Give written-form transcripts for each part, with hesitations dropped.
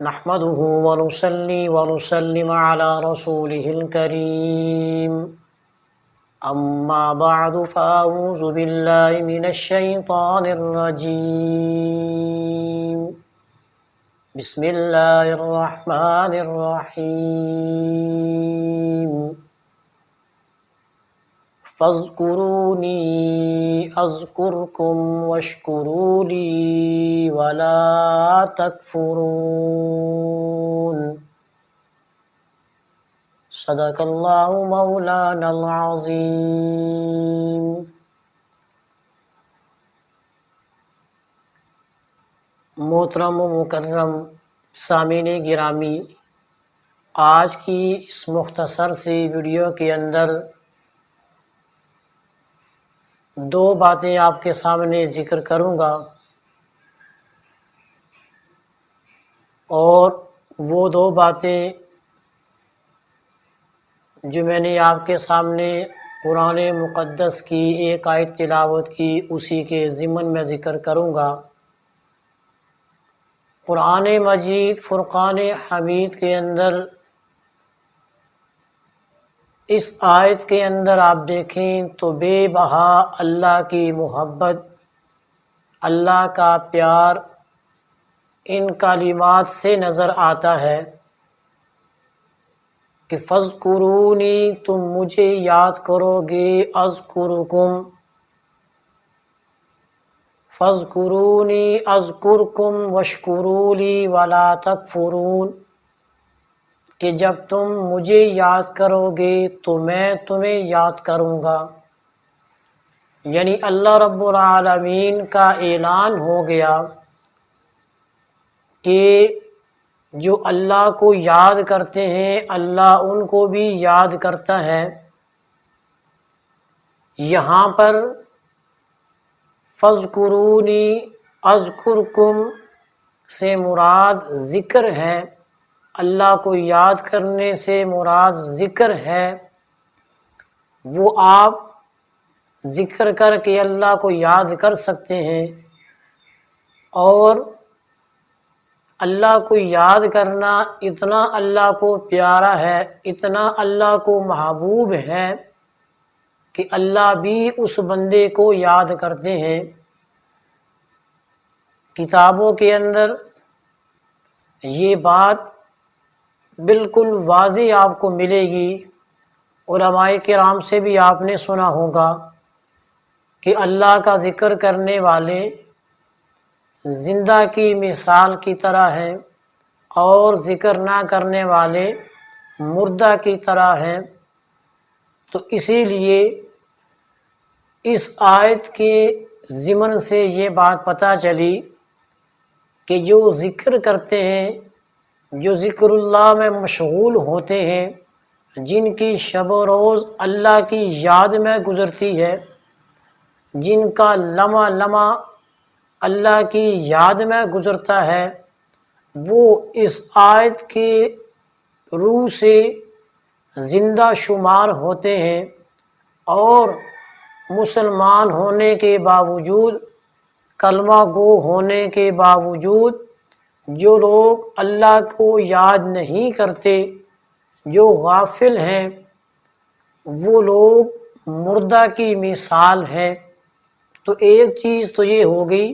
نحمده ونصلي ونسلم على رسوله الكريم أما بعد فأعوذ بالله من الشيطان الرجيم بسم الله الرحمن الرحيم فاذكروني أذكركم واشكروا لي ولا تكفرون صدق اللہ مولانا العظیم۔ محترم و مکرم سامعین گرامی، آج کی اس مختصر سی ویڈیو کے اندر دو باتیں آپ کے سامنے ذکر کروں گا، اور وہ دو باتیں جو میں نے آپ کے سامنے قرآن مقدس کی ایک آیت تلاوت کی اسی کے ضمن میں ذکر کروں گا۔ قرآن مجید فرقان حمید کے اندر اس آیت کے اندر آپ دیکھیں تو بے بہا اللہ کی محبت، اللہ کا پیار ان کلمات سے نظر آتا ہے کہ فَاذْكُرُونِي، تم مجھے یاد کرو گے، اذکرکم، فَاذْكُرُونِي اذکرکم واشکروا لی ولا تکفرون، کہ جب تم مجھے یاد کرو گے تو میں تمہیں یاد کروں گا۔ یعنی اللہ رب العالمین کا اعلان ہو گیا کہ جو اللہ کو یاد کرتے ہیں اللہ ان کو بھی یاد کرتا ہے۔ یہاں پر فَاذْكُرُونِي اذکرکم سے مراد ذکر ہے، اللہ کو یاد کرنے سے مراد ذکر ہے۔ وہ آپ ذکر کر کے اللہ کو یاد کر سکتے ہیں، اور اللہ کو یاد کرنا اتنا اللہ کو پیارا ہے، اتنا اللہ کو محبوب ہے کہ اللہ بھی اس بندے کو یاد کرتے ہیں۔ کتابوں کے اندر یہ بات بالکل واضح آپ کو ملے گی، علماء کرام سے بھی آپ نے سنا ہوگا کہ اللہ کا ذکر کرنے والے زندہ کی مثال کی طرح ہیں اور ذکر نہ کرنے والے مردہ کی طرح ہیں۔ تو اسی لیے اس آیت کے ضمن سے یہ بات پتہ چلی کہ جو ذکر کرتے ہیں، جو ذکر اللہ میں مشغول ہوتے ہیں، جن کی شب و روز اللہ کی یاد میں گزرتی ہے، جن کا لمحہ لمحہ اللہ کی یاد میں گزرتا ہے، وہ اس آیت کے روح سے زندہ شمار ہوتے ہیں، اور مسلمان ہونے کے باوجود، کلمہ گو ہونے کے باوجود جو لوگ اللہ کو یاد نہیں کرتے، جو غافل ہیں، وہ لوگ مردہ کی مثال ہیں۔ تو ایک چیز تو یہ ہوگی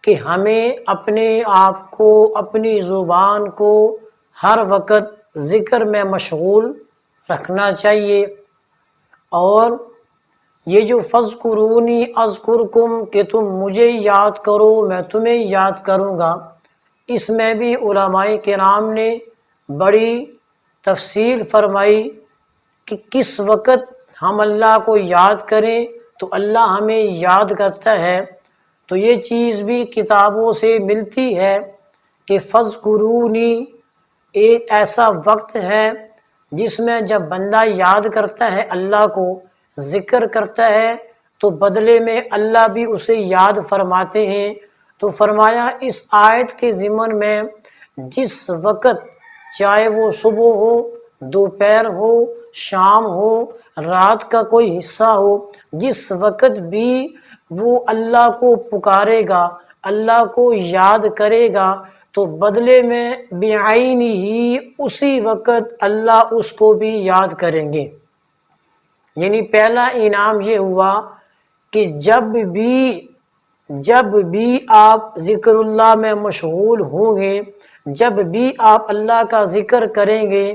کہ ہمیں اپنے آپ کو، اپنی زبان کو ہر وقت ذکر میں مشغول رکھنا چاہیے، اور یہ جو فَاذْكُرُونِي اذکرکم کہ تم مجھے یاد کرو میں تمہیں یاد کروں گا، اس میں بھی علماء کرام نے بڑی تفصیل فرمائی کہ کس وقت ہم اللہ کو یاد کریں تو اللہ ہمیں یاد کرتا ہے۔ تو یہ چیز بھی کتابوں سے ملتی ہے کہ فَاذْكُرُونِي ایک ایسا وقت ہے جس میں جب بندہ یاد کرتا ہے، اللہ کو ذکر کرتا ہے، تو بدلے میں اللہ بھی اسے یاد فرماتے ہیں۔ تو فرمایا اس آیت کے ضمن میں جس وقت، چاہے وہ صبح ہو، دوپہر ہو، شام ہو، رات کا کوئی حصہ ہو، جس وقت بھی وہ اللہ کو پکارے گا، اللہ کو یاد کرے گا، تو تو بدلے میں بعین ہی اسی وقت اللہ اس کو بھی یاد کریں گے۔ یعنی پہلا انعام یہ ہوا کہ جب بھی آپ ذکر اللہ میں مشغول ہوں گے، جب بھی آپ اللہ کا ذکر کریں گے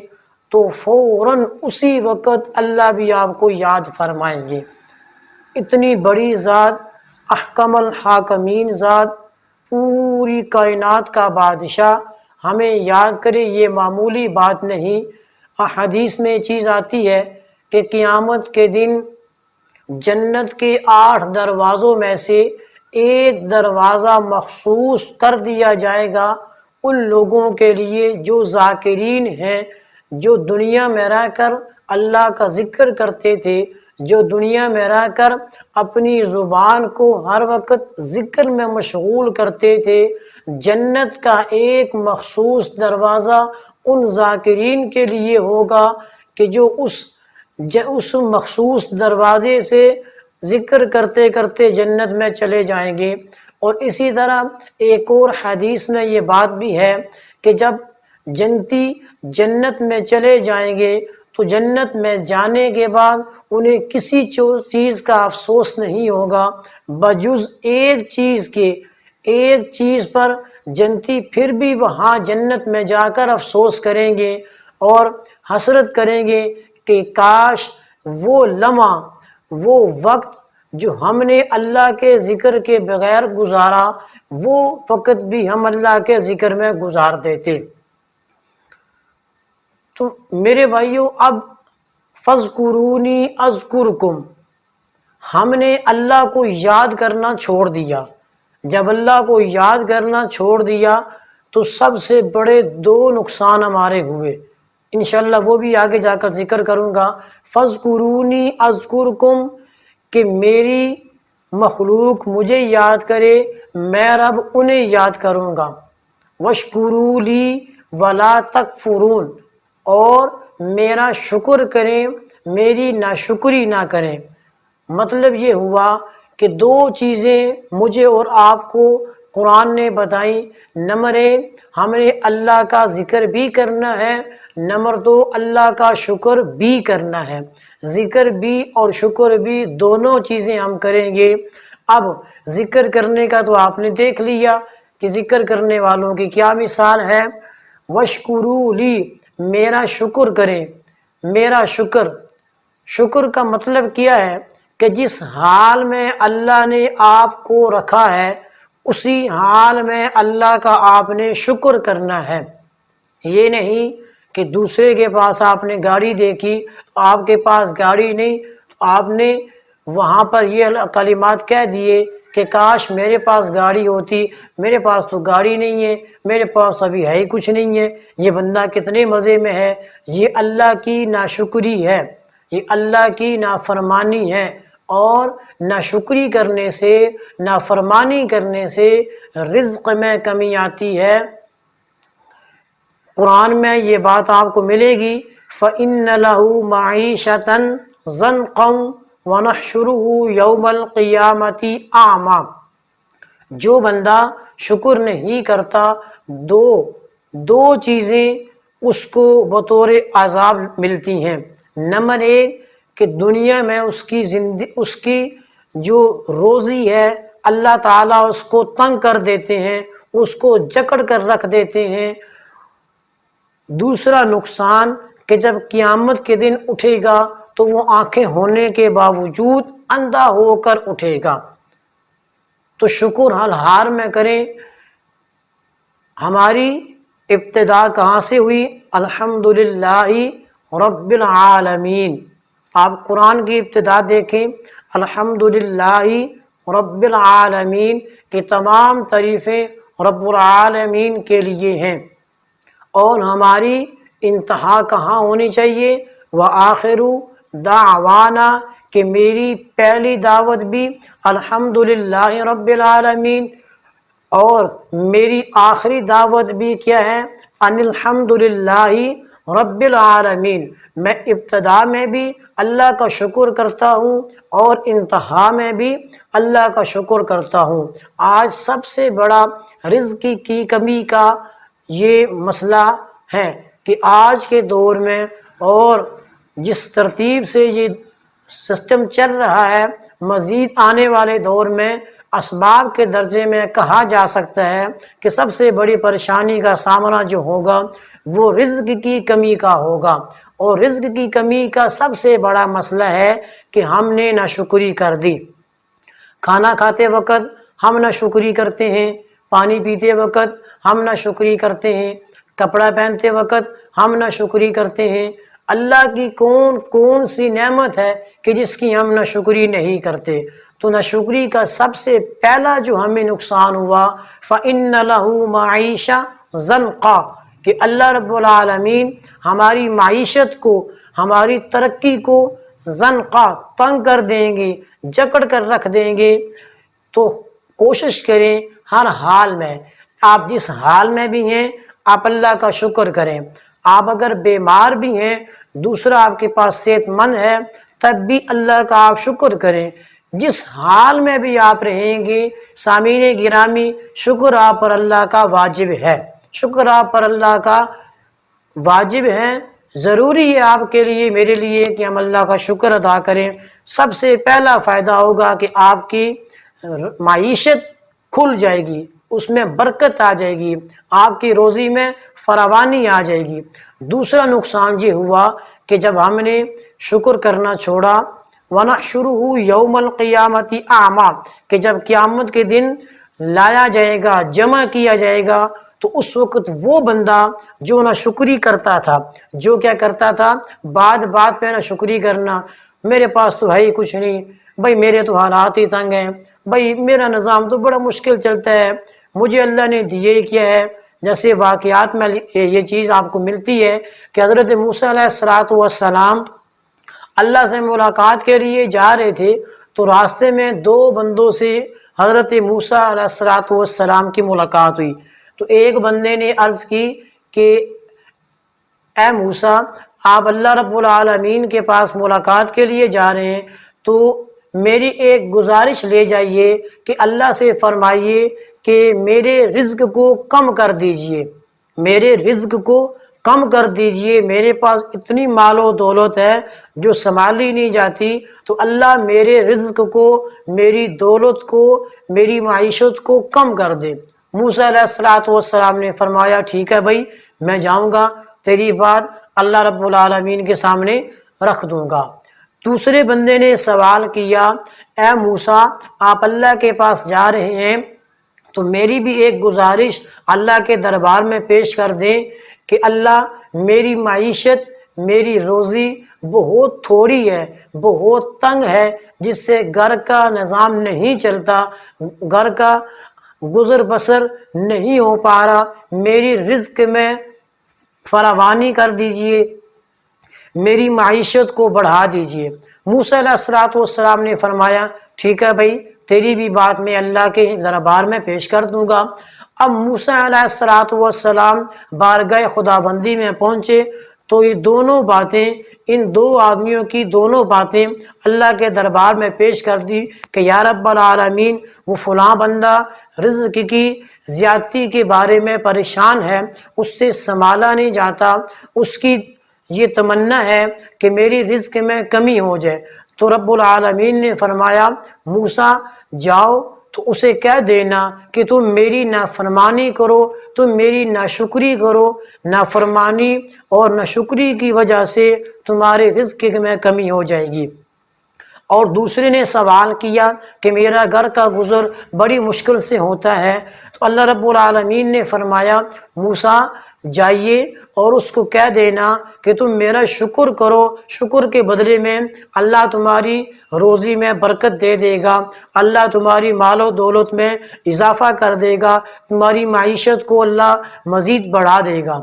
تو فوراً اسی وقت اللہ بھی آپ کو یاد فرمائیں گے۔ اتنی بڑی ذات، احکم الحاکمین ذات، پوری کائنات کا بادشاہ ہمیں یاد کرے، یہ معمولی بات نہیں۔ حدیث میں یہ چیز آتی ہے کہ قیامت کے دن جنت کے 8 دروازوں میں سے ایک دروازہ مخصوص کر دیا جائے گا ان لوگوں کے لیے جو ذاکرین ہیں، جو دنیا میں رہ کر اللہ کا ذکر کرتے تھے، جو دنیا میں رہ کر اپنی زبان کو ہر وقت ذکر میں مشغول کرتے تھے۔ جنت کا ایک مخصوص دروازہ ان ذاکرین کے لیے ہوگا کہ جو اس مخصوص دروازے سے ذکر کرتے کرتے جنت میں چلے جائیں گے۔ اور اسی طرح ایک اور حدیث میں یہ بات بھی ہے کہ جب جنتی جنت میں چلے جائیں گے تو جنت میں جانے کے بعد انہیں کسی چیز کا افسوس نہیں ہوگا بجز ایک چیز کے۔ ایک چیز پر جنتی پھر بھی وہاں جنت میں جا کر افسوس کریں گے اور حسرت کریں گے کہ کاش وہ لمحہ، وہ وقت جو ہم نے اللہ کے ذکر کے بغیر گزارا، وہ وقت بھی ہم اللہ کے ذکر میں گزار دیتے۔ تو میرے بھائیوں، اب فَاذْكُرُونِي أَذْكُرْكُمْ، ہم نے اللہ کو یاد کرنا چھوڑ دیا۔ جب اللہ کو یاد کرنا چھوڑ دیا تو سب سے بڑے 2 نقصان ہمارے ہوئے، انشاءاللہ وہ بھی آگے جا کر ذکر کروں گا۔ فَاذْكُرُونِي أَذْكُرْكُمْ، کہ میری مخلوق مجھے یاد کرے، میں رب انہیں یاد کروں گا۔ وَاشْكُرُوا لِي وَلَا تَكْفُرُونَ، اور میرا شکر کریں، میری ناشکری نہ کریں۔ مطلب یہ ہوا کہ 2 چیزیں مجھے اور آپ کو قرآن نے بتائیں۔ نمبر 1، ہم نے اللہ کا ذکر بھی کرنا ہے، نمبر 2، اللہ کا شکر بھی کرنا ہے۔ ذکر بھی اور شکر بھی دونوں چیزیں ہم کریں گے۔ اب ذکر کرنے کا تو آپ نے دیکھ لیا کہ ذکر کرنے والوں کی کیا مثال ہے۔ وَاشْكُرُوا لِي، میرا شکر کریں، میرا شکر کا مطلب کیا ہے کہ جس حال میں اللہ نے آپ کو رکھا ہے اسی حال میں اللہ کا آپ نے شکر کرنا ہے۔ یہ نہیں کہ دوسرے کے پاس آپ نے گاڑی دیکھی، آپ کے پاس گاڑی نہیں، تو آپ نے وہاں پر یہ کلمات کہہ دیے کہ کاش میرے پاس گاڑی ہوتی، میرے پاس تو گاڑی نہیں ہے، میرے پاس ابھی ہے ہی کچھ نہیں ہے، یہ بندہ کتنے مزے میں ہے۔ یہ اللہ کی ناشکری ہے، یہ اللہ کی نافرمانی ہے، اور ناشکری کرنے سے، نافرمانی کرنے سے رزق میں کمی آتی ہے۔ قرآن میں یہ بات آپ کو ملے گی، فَإِنَّ لَهُ مَعِيشَةً ضَنْقًا وَنَحْشُرُهُ يَوْمَ الْقِيَامَةِ أَعْمَى۔ جو بندہ شکر نہیں کرتا، دو چیزیں اس کو بطور عذاب ملتی ہیں۔ نمبر 1 کہ دنیا میں اس کی جو روزی ہے اللہ تعالیٰ اس کو تنگ کر دیتے ہیں، اس کو جکڑ کر رکھ دیتے ہیں۔ دوسرا نقصان کہ جب قیامت کے دن اٹھے گا تو وہ آنکھیں ہونے کے باوجود اندھا ہو کر اٹھے گا۔ تو شکر ہر میں کریں۔ ہماری ابتدا کہاں سے ہوئی؟ الحمدللہ رب العالمین۔ آپ قرآن کی ابتدا دیکھیں، الحمدللہ رب العالمین، کہ تمام تعریفیں رب العالمین کے لیے ہیں۔ اور ہماری انتہا کہاں ہونی چاہیے؟ وآخر دعوانا، کہ میری پہلی دعوت بھی الحمدللہ رب العالمین، اور میری آخری دعوت بھی کیا ہے؟ ان الحمدللہ رب العالمین۔ میں ابتدا میں بھی اللہ کا شکر کرتا ہوں اور انتہا میں بھی اللہ کا شکر کرتا ہوں۔ آج سب سے بڑا رزق کی کمی کا یہ مسئلہ ہے کہ آج کے دور میں اور جس ترتیب سے یہ سسٹم چل رہا ہے، مزید آنے والے دور میں اسباب کے درجے میں کہا جا سکتا ہے کہ سب سے بڑی پریشانی کا سامنا جو ہوگا وہ رزق کی کمی کا ہوگا، اور رزق کی کمی کا سب سے بڑا مسئلہ ہے کہ ہم نے ناشکری کر دی۔ کھانا کھاتے وقت ہم ناشکری کرتے ہیں، پانی پیتے وقت ہم ناشکری کرتے ہیں، کپڑا پہنتے وقت ہم ناشکری کرتے ہیں۔ اللہ کی کون کون سی نعمت ہے کہ جس کی ہم ناشکری نہیں کرتے؟ تو ناشکری کا سب سے پہلا جو ہمیں نقصان ہوا فَإِنَّ لَهُ مَعِيشَةً ضَنْقًا، کہ اللہ رب العالمین ہماری معیشت کو، ہماری ترقی کو ضنقا تنگ کر دیں گے، جکڑ کر رکھ دیں گے۔ تو کوشش کریں ہر حال میں، آپ جس حال میں بھی ہیں آپ اللہ کا شکر کریں۔ آپ اگر بیمار بھی ہیں، دوسرا آپ کے پاس صحت مند ہے، تب بھی اللہ کا آپ شکر کریں۔ جس حال میں بھی آپ رہیں گے سامعین گرامی، شکر آپ پر اللہ کا واجب ہے، شکر آپ پر اللہ کا واجب ہے، ضروری ہے آپ کے لیے، میرے لیے کہ ہم اللہ کا شکر ادا کریں۔ سب سے پہلا فائدہ ہوگا کہ آپ کی معیشت کھل جائے گی، اس میں برکت آ جائے گی، آپ کی روزی میں فراوانی آ جائے گی۔ دوسرا نقصان یہ ہوا کہ جب ہم نے شکر کرنا چھوڑا، وَنَحْشُرُهُ يَوْمَ الْقِيَامَةِ أَعْمَىٰ، کہ جب قیامت کے دن لایا جائے گا، جمع کیا جائے گا، تو اس وقت وہ بندہ جو ناشکری کرتا تھا، جو کیا کرتا تھا، بات بات پہ ناشکری کرنا، میرے پاس تو ہے ہی کچھ نہیں، بھائی میرے تو حالات ہی تنگ ہیں، بھائی میرا نظام تو بڑا مشکل چلتا ہے، مجھے اللہ نے دیے کیا ہے۔ جیسے واقعات میں یہ چیز آپ کو ملتی ہے کہ حضرت موسیٰ علیہ السلام اللہ سے ملاقات کے لیے جا رہے تھے، تو راستے میں دو بندوں سے حضرت موسیٰ علیہ السلام کی ملاقات ہوئی۔ تو ایک بندے نے عرض کی کہ اے موسیٰ، آپ اللہ رب العالمین کے پاس ملاقات کے لیے جا رہے ہیں، تو میری ایک گزارش لے جائیے کہ اللہ سے فرمائیے کہ میرے رزق کو کم کر دیجئے، میرے رزق کو کم کر دیجئے، میرے پاس اتنی مال و دولت ہے جو سنبھالی نہیں جاتی، تو اللہ میرے رزق کو، میری دولت کو، میری معیشت کو کم کر دے۔ موسیٰ علیہ السلام نے فرمایا ٹھیک ہے بھائی، میں جاؤں گا، تیری بات اللہ رب العالمین کے سامنے رکھ دوں گا۔ دوسرے بندے نے سوال کیا اے موسیٰ، آپ اللہ کے پاس جا رہے ہیں تو میری بھی ایک گزارش اللہ کے دربار میں پیش کر دیں کہ اللہ میری معیشت، میری روزی بہت تھوڑی ہے، بہت تنگ ہے، جس سے گھر کا نظام نہیں چلتا، گھر کا گزر بسر نہیں ہو پا رہا، میری رزق میں فراوانی کر دیجئے، میری معیشت کو بڑھا دیجئے۔ موسیٰ علیہ السلام نے فرمایا ٹھیک ہے بھائی، تیری بھی بات میں اللہ کے دربار میں پیش کر دوں گا۔ اب موسیٰ علیہ السلام بارگاہ خداوندی میں پہنچے تو یہ دونوں باتیں، ان دو آدمیوں کی دونوں باتیں اللہ کے دربار میں پیش کر دی کہ یا رب العالمین، وہ فلاں بندہ رزق کی زیادتی کے بارے میں پریشان ہے، اس سے سنبھالا نہیں جاتا، اس کی یہ تمنا ہے کہ میری رزق میں کمی ہو جائے۔ تو رب العالمین نے فرمایا موسیٰ جاؤ تو اسے کہہ دینا کہ تم میری نافرمانی کرو، تم میری ناشکری کرو، نافرمانی اور ناشکری کی وجہ سے تمہارے رزق میں کمی ہو جائے گی۔ اور دوسرے نے سوال کیا کہ میرا گھر کا گزر بڑی مشکل سے ہوتا ہے، تو اللہ رب العالمین نے فرمایا موسیٰ جائیے اور اس کو کہہ دینا کہ تم میرا شکر کرو، شکر کے بدلے میں اللہ تمہاری روزی میں برکت دے دے گا، اللہ تمہاری مال و دولت میں اضافہ کر دے گا، تمہاری معیشت کو اللہ مزید بڑھا دے گا۔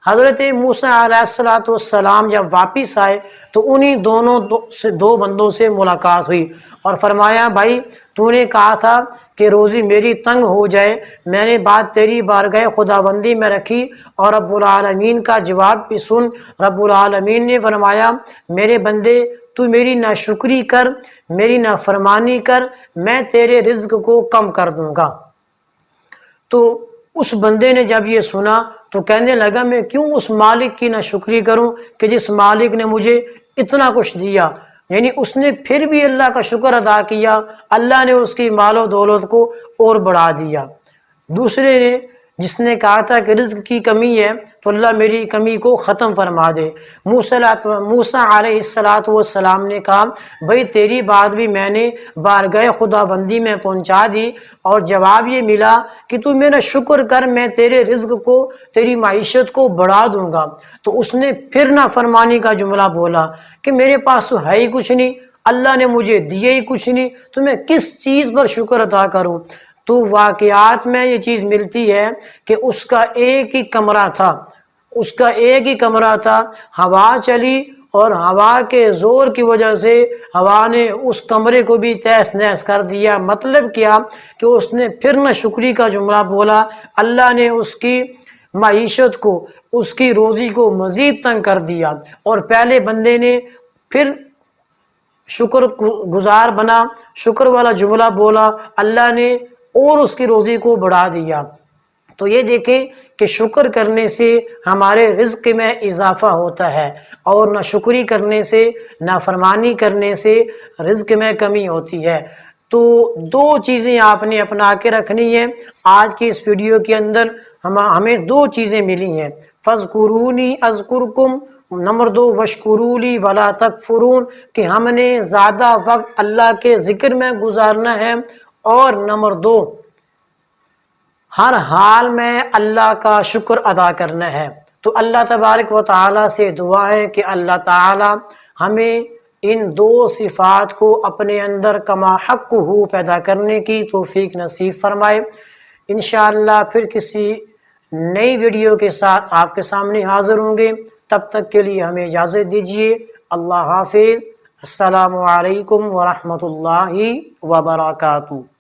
حضرت موسیٰ علیہ السلام جب واپس آئے تو انہی دو بندوں سے ملاقات ہوئی اور فرمایا بھائی تو نے کہا تھا کہ روزی میری تنگ ہو جائے، میں نے بات تیری بارگاہ خداوندی میں رکھی اور رب العالمین کا جواب بھی سن۔ رب العالمین نے فرمایا میرے بندے تو میری ناشکری کر، میری نافرمانی کر، میں تیرے رزق کو کم کر دوں گا۔ تو اس بندے نے جب یہ سنا تو کہنے لگا میں کیوں اس مالک کی ناشکری کروں کہ جس مالک نے مجھے اتنا کچھ دیا. یعنی اس نے پھر بھی اللہ کا شکر ادا کیا، اللہ نے اس کی مال و دولت کو اور بڑھا دیا. دوسرے نے جس نے کہا تھا کہ رزق کی کمی ہے تو اللہ میری کمی کو ختم فرما دے. موسیٰ علیہ السلام نے کہا بھئی تیری بات بھی میں نے بارگاہ خدا بندی میں پہنچا دی، اور جواب یہ ملا کہ تو میرا شکر کر، میں تیرے رزق کو، تیری معیشت کو بڑھا دوں گا. تو اس نے پھر نافرمانی کا جملہ بولا کہ میرے پاس تو ہے ہی کچھ نہیں، اللہ نے مجھے دیے ہی کچھ نہیں، تو میں کس چیز پر شکر ادا کروں. تو واقعات میں یہ چیز ملتی ہے کہ اس کا ایک ہی کمرہ تھا، ہوا چلی اور ہوا کے زور کی وجہ سے ہوا نے اس کمرے کو بھی تہس نہس کر دیا. مطلب کیا کہ اس نے پھر نہ شکری کا جملہ بولا، اللہ نے اس کی معیشت کو، اس کی روزی کو مزید تنگ کر دیا. اور پہلے بندے نے پھر شکر گزار بنا، شکر والا جملہ بولا، اللہ نے اور اس کی روزی کو بڑھا دیا. تو یہ دیکھیں کہ شکر کرنے سے ہمارے رزق میں اضافہ ہوتا ہے، اور ناشکری کرنے سے، نافرمانی کرنے سے رزق میں کمی ہوتی ہے. تو دو چیزیں آپ نے اپنا کے رکھنی ہے. آج کی اس ویڈیو کے اندر ہمیں دو چیزیں ملی ہیں، فَاذْكُرُونِي أَذْكُرْكُمْ، نمبر 2 وَاشْكُرُوا لِي وَلَا تَكْفُرُونَ، کہ ہم نے زیادہ وقت اللہ کے ذکر میں گزارنا ہے. اور نمبر 2 ہر حال میں اللہ کا شکر ادا کرنا ہے. تو اللہ تبارک و تعالیٰ سے دعا ہے کہ اللہ تعالیٰ ہمیں ان دو صفات کو اپنے اندر کما حق ہو پیدا کرنے کی توفیق نصیب فرمائے. انشاءاللہ پھر کسی نئی ویڈیو کے ساتھ آپ کے سامنے حاضر ہوں گے. تب تک کے لیے ہمیں اجازت دیجیے. اللہ حافظ. السلام علیکم ورحمۃ اللہ وبرکاتہ.